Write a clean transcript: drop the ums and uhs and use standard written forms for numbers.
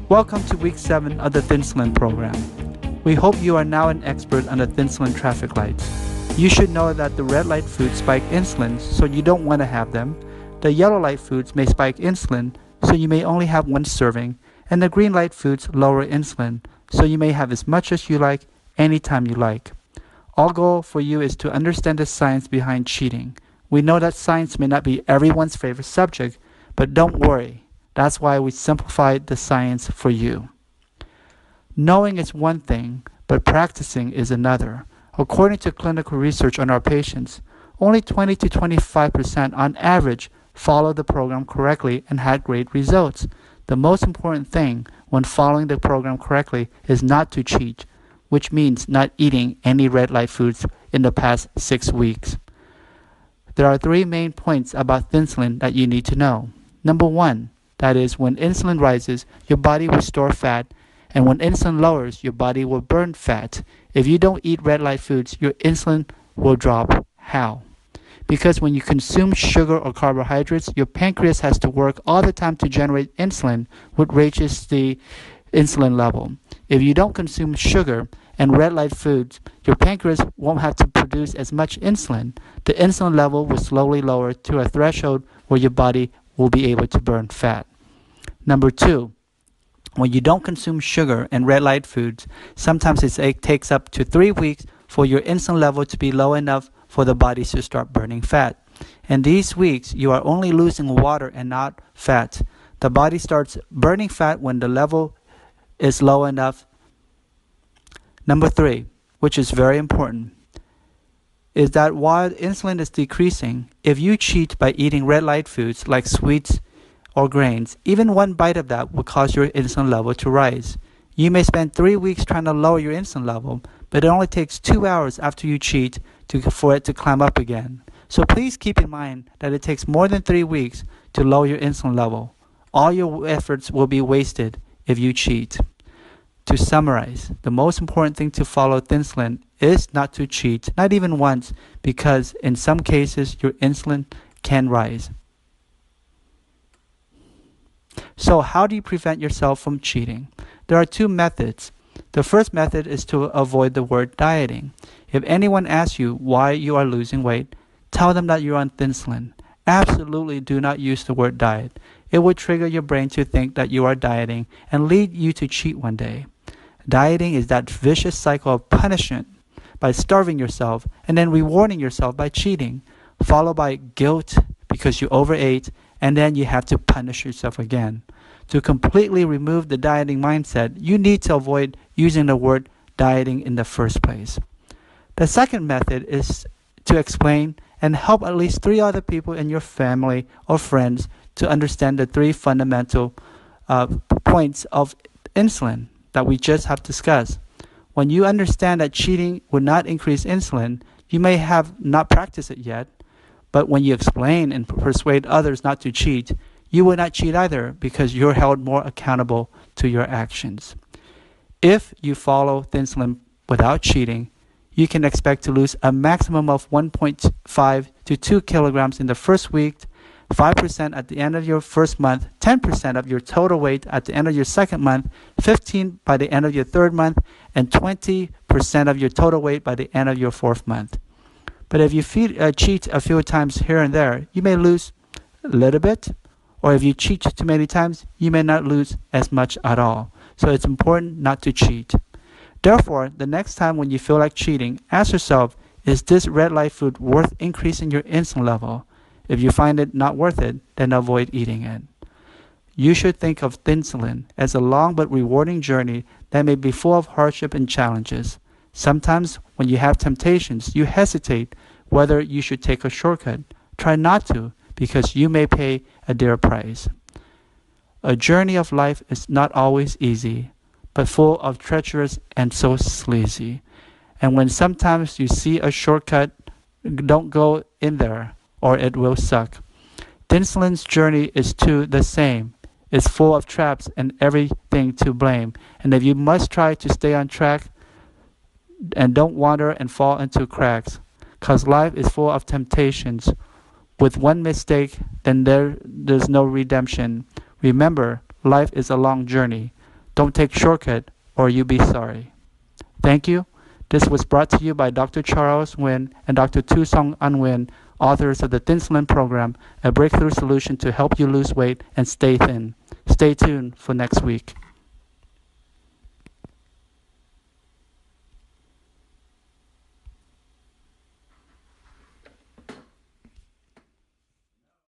Welcome to week 7 of the Thinsulin program. We hope you are now an expert on the Thinsulin traffic lights. You should know that the red light foods spike insulin, so you don't want to have them. The yellow light foods may spike insulin, so you may only have one serving. And the green light foods lower insulin, so you may have as much as you like, anytime you like. Our goal for you is to understand the science behind cheating. We know that science may not be everyone's favorite subject, but don't worry. That's why we simplified the science for you. Knowing is one thing, but practicing is another. According to clinical research on our patients, only 20 to 25% on average followed the program correctly and had great results. The most important thing when following the program correctly is not to cheat, which means not eating any red light foods in the past 6 weeks. There are 3 main points about Thinsulin that you need to know. Number 1, that is, when insulin rises, your body will store fat, and when insulin lowers, your body will burn fat. If you don't eat red light foods, your insulin will drop. How? Because when you consume sugar or carbohydrates, your pancreas has to work all the time to generate insulin, which raises the insulin level. If you don't consume sugar and red light foods, your pancreas won't have to produce as much insulin. The insulin level will slowly lower to a threshold where your body will be able to burn fat. Number 2, when you don't consume sugar and red light foods, sometimes it takes up to 3 weeks for your insulin level to be low enough for the body to start burning fat. In these weeks, you are only losing water and not fat. The body starts burning fat when the level is low enough. Number 3, which is very important, is that while insulin is decreasing, if you cheat by eating red light foods like sweets or grains, even one bite of that will cause your insulin level to rise. You may spend 3 weeks trying to lower your insulin level, but it only takes 2 hours after you cheat for it to climb up again. So please keep in mind that it takes more than 3 weeks to lower your insulin level. All your efforts will be wasted if you cheat. To summarize, the most important thing to follow Thinsulin is not to cheat, not even once, because in some cases your insulin can rise. So how do you prevent yourself from cheating? There are 2 methods. The first method is to avoid the word dieting. If anyone asks you why you are losing weight, tell them that you're on Thinsulin. Absolutely do not use the word diet. It will trigger your brain to think that you are dieting and lead you to cheat one day. Dieting is that vicious cycle of punishment by starving yourself and then rewarding yourself by cheating, followed by guilt because you overate, and then you have to punish yourself again. To completely remove the dieting mindset, you need to avoid using the word dieting in the first place. The second method is to explain and help at least 3 other people in your family or friends to understand the 3 fundamental points of insulin that we just have discussed. When you understand that cheating would not increase insulin, you may have not practiced it yet, but when you explain and persuade others not to cheat, you will not cheat either because you're held more accountable to your actions. If you follow Thinsulin without cheating, you can expect to lose a maximum of 1.5 to 2 kilograms in the first week, 5% at the end of your first month, 10% of your total weight at the end of your second month, 15% by the end of your third month, and 20% of your total weight by the end of your 4th month. But if you cheat a few times here and there, you may lose a little bit, or if you cheat too many times, you may not lose as much at all. So it's important not to cheat. Therefore, the next time when you feel like cheating, ask yourself, is this red light food worth increasing your insulin level? If you find it not worth it, then avoid eating it. You should think of Thinsulin as a long but rewarding journey that may be full of hardship and challenges. Sometimes when you have temptations, you hesitate whether you should take a shortcut. Try not to, because you may pay a dear price. A journey of life is not always easy, but full of treacherous and so sleazy. And when sometimes you see a shortcut, don't go in there, or it will suck. Thinsulin's journey is too the same. It's full of traps and everything to blame. And if you must try to stay on track and don't wander and fall into cracks, because life is full of temptations. With one mistake, then there's no redemption. Remember, life is a long journey. Don't take shortcut or you'll be sorry. Thank you. This was brought to you by Dr. Charles Nguyen and Dr. Tusong Nguyen, authors of the Thinsulin Program, a breakthrough solution to help you lose weight and stay thin. Stay tuned for next week.